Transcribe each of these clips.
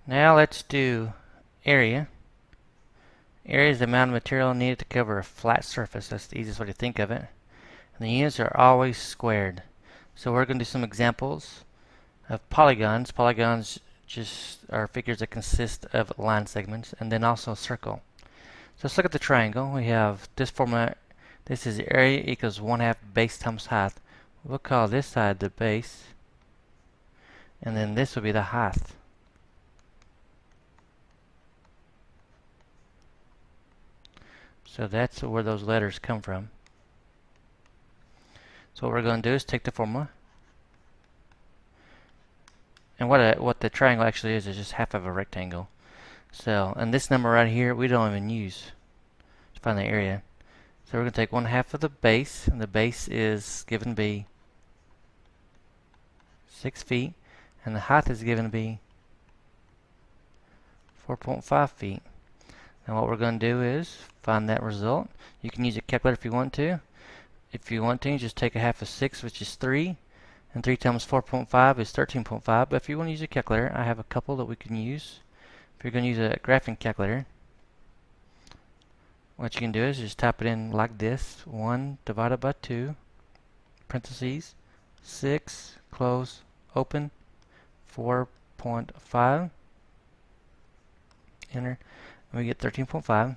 Now let's do area. Area is the amount of material needed to cover a flat surface. That's the easiest way to think of it. And the units are always squared. So we're going to do some examples of polygons. Polygons just are figures that consist of line segments, and then also a circle. So let's look at the triangle. We have this formula. This is area equals 1/2 base times height. We'll call this side the base, and then this will be the height. So that's where those letters come from. So what we're going to do is take the formula, and what the triangle actually is just half of a rectangle. So, and this number right here we don't even use to find the area. So we're going to take 1/2 of the base, and the base is given to be 6 feet, and the height is given to be 4.5 feet. Now what we're going to do is find that result. You can use a calculator if you want to. If you want to, just take 1/2 of 6, which is 3, and 3 times 4.5 is 13.5. But if you want to use a calculator, I have a couple that we can use. If you're going to use a graphing calculator, what you can do is just type it in like this: 1 divided by 2, parentheses, 6, close, open, 4.5, enter, and we get 13.5.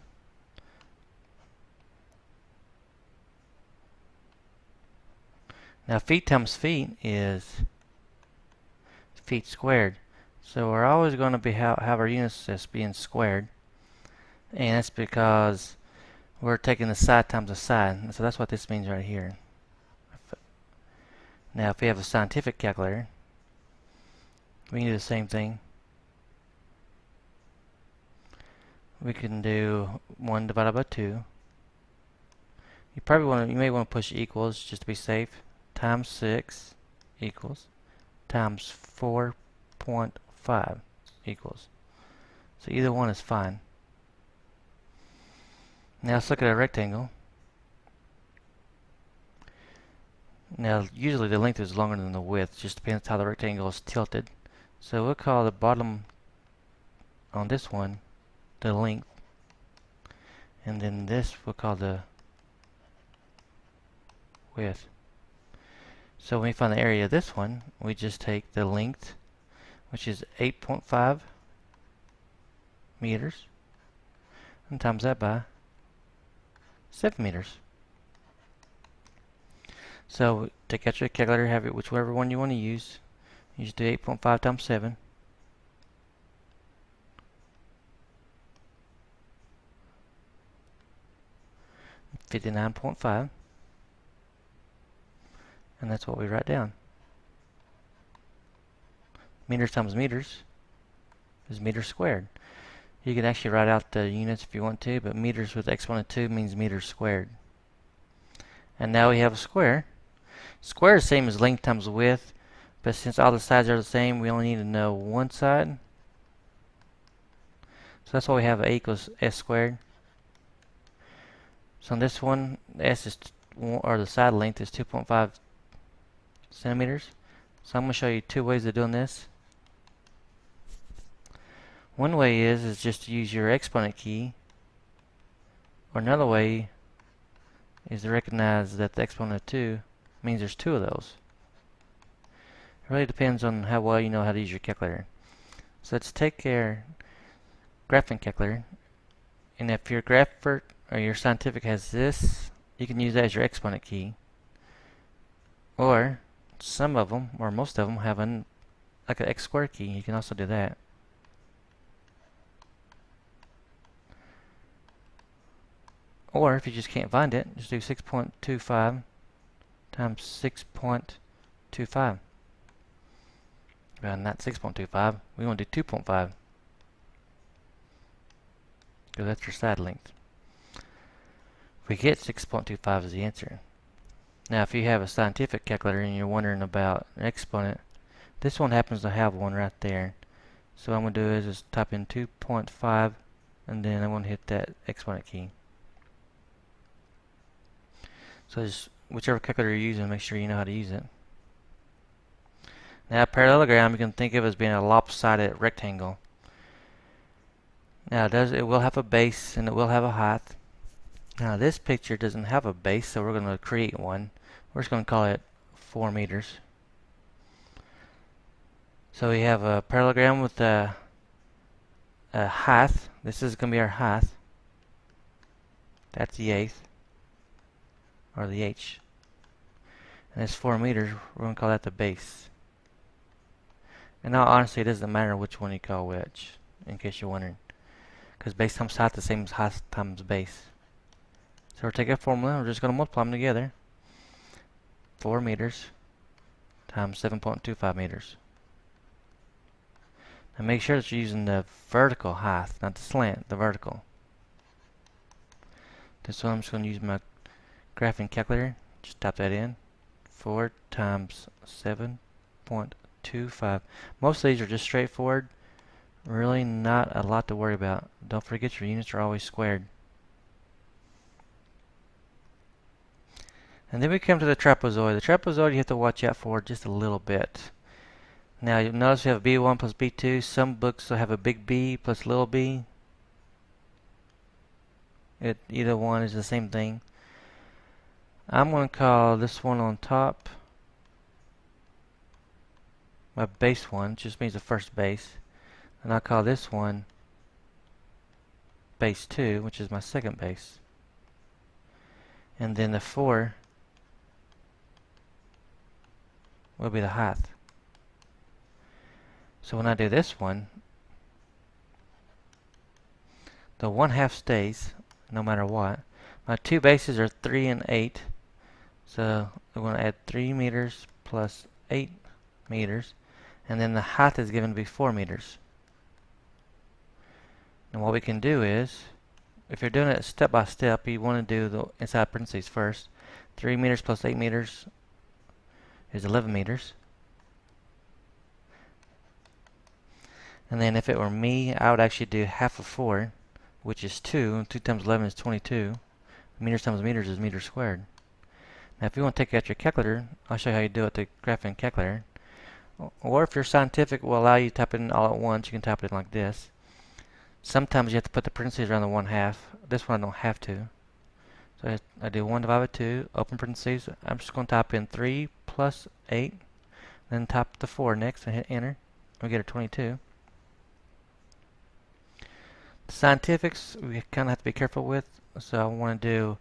Now feet times feet is feet squared. So we're always going to have our units as being squared. And that's because we're taking the side times the side. So that's what this means right here. Now if we have a scientific calculator, we can do the same thing. We can do 1 divided by 2. You may want to push equals just to be safe. Times 6 equals times 4.5 equals. So either one is fine. Now let's look at a rectangle. Now usually the length is longer than the width, just depends how the rectangle is tilted. So we'll call the bottom on this one the length, and then this we'll call the width. So when we find the area of this one, we just take the length, which is 8.5 meters, and times that by 7 meters. So take out your calculator, have it whichever one you want to use. You just do 8.5 times 7. $59.5, and that's what we write down. Meters times meters is meters squared. You can actually write out the units if you want to, but meters with exponent 2 means meters squared. And now we have a square. Square is the same as length times width, but since all the sides are the same, we only need to know one side. So that's why we have A equals S squared. So on this one, S is, or the side length is 2.5 centimeters. So I'm going to show you two ways of doing this. One way is just to use your exponent key, or another way is to recognize that the exponent of 2 means there's 2 of those. It really depends on how well you know how to use your calculator. So let's take your graphing calculator, and if your grapher or your scientific has this, you can use that as your exponent key. Or some of them, or most of them, have like an x squared key. You can also do that. Or if you just can't find it, just do 6.25 times 6.25. Well, not 6.25. We want to do 2.5. Because that's your side length. We get 6.25 as the answer. Now if you have a scientific calculator and you're wondering about an exponent, this one happens to have one right there. So what I'm going to do is just type in 2.5, and then I'm going to hit that exponent key. So just whichever calculator you're using, make sure you know how to use it. Now a parallelogram you can think of as being a lopsided rectangle. Now it will have a base and it will have a height. Now this picture doesn't have a base, so we're going to create one. We're just going to call it 4 meters. So we have a parallelogram with a height. This is going to be our height. That's the eighth, or the H. And it's 4 meters. We're going to call that the base. And now honestly, it doesn't matter which one you call which, in case you're wondering. Because base times height is the same as height times base. So we're taking a formula, we're just going to multiply them together. 4 meters times 7.25 meters. And make sure that you're using the vertical height, not the slant, the vertical. So I'm just going to use my graphing calculator. Just type that in. 4 times 7.25. Most of these are just straightforward. Really not a lot to worry about. Don't forget your units are always squared. And then we come to the trapezoid. The trapezoid you have to watch out for just a little bit. Now you'll notice we have B1 plus B2. Some books will have a big B plus little b. Either one is the same thing. I'm going to call this one on top my base one, just means the first base. And I'll call this one base 2, which is my second base. And then the 4 will be the height. So when I do this one, the 1/2 stays no matter what. My two bases are 3 and 8. So I'm going to add 3 meters plus 8 meters. And then the height is given to be 4 meters. And what we can do is, if you're doing it step by step, you want to do the inside parentheses first. 3 meters plus 8 meters is 11 meters. And then if it were me, I would actually do half of 4, which is 2. 2 times 11 is 22. Meters times meters is meters squared. Now if you want to take out your calculator, I'll show you how you do it with the graphing calculator. Or if your scientific will allow you to type it in all at once, you can type it in like this. Sometimes you have to put the parentheses around the 1/2. This one I don't have to. So I do 1 divided by 2, open parentheses. I'm just going to type in 3 plus 8, then type the 4 next and hit enter. We get a 22. The scientifics we kind of have to be careful with. So I want to do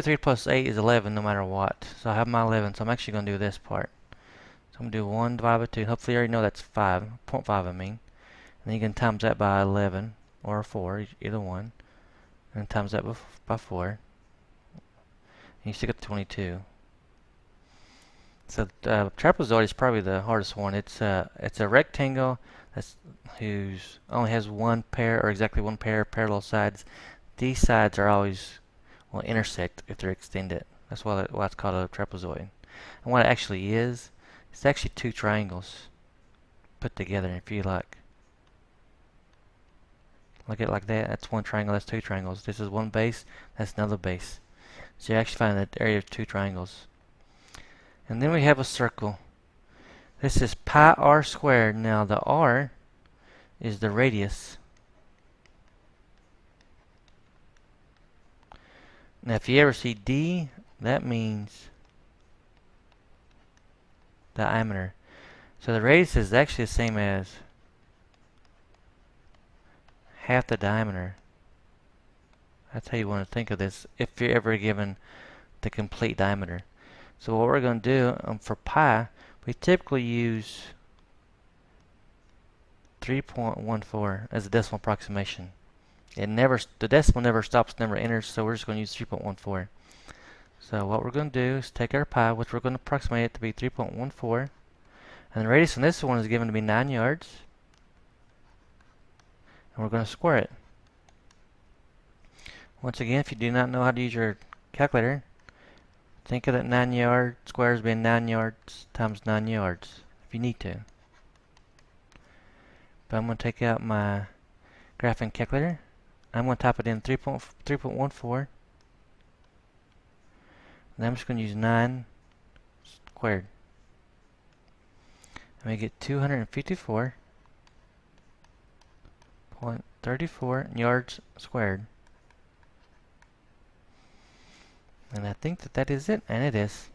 3 plus 8 is 11 no matter what. So I have my 11, so I'm actually going to do this part. So I'm going to do 1 divided by 2. Hopefully you already know that's 5, 0.5 I mean. And then you can times that by 11 or 4, either one. And times that by 4. And you still get 22. So trapezoid is probably the hardest one. It's a rectangle whose only has one pair, or exactly one pair of parallel sides. These sides are always will intersect if they're extended. That's why it's called a trapezoid. And what it actually is, it's actually two triangles put together. If you look at it like that, that's one triangle. That's two triangles. This is one base. That's another base. So you actually find the area of two triangles. And then we have a circle. This is pi r squared. Now the r is the radius. Now if you ever see d, that means diameter. So the radius is actually the same as half the diameter. That's how you want to think of this if you're ever given the complete diameter. So what we're going to do for pi, we typically use 3.14 as a decimal approximation. The decimal never stops, never enters, so we're just going to use 3.14. So what we're going to do is take our pi, which we're going to approximate it to be 3.14, and the radius on this one is given to be 9 yards, and we're going to square it. Once again, if you do not know how to use your calculator, think of that 9 yard square as being 9 yards times 9 yards, if you need to. But I'm going to take out my graphing calculator. I'm going to type it in 3.14. And I'm just going to use 9 squared. And we get 254.36 34 yards squared. And I think that is it, and it is.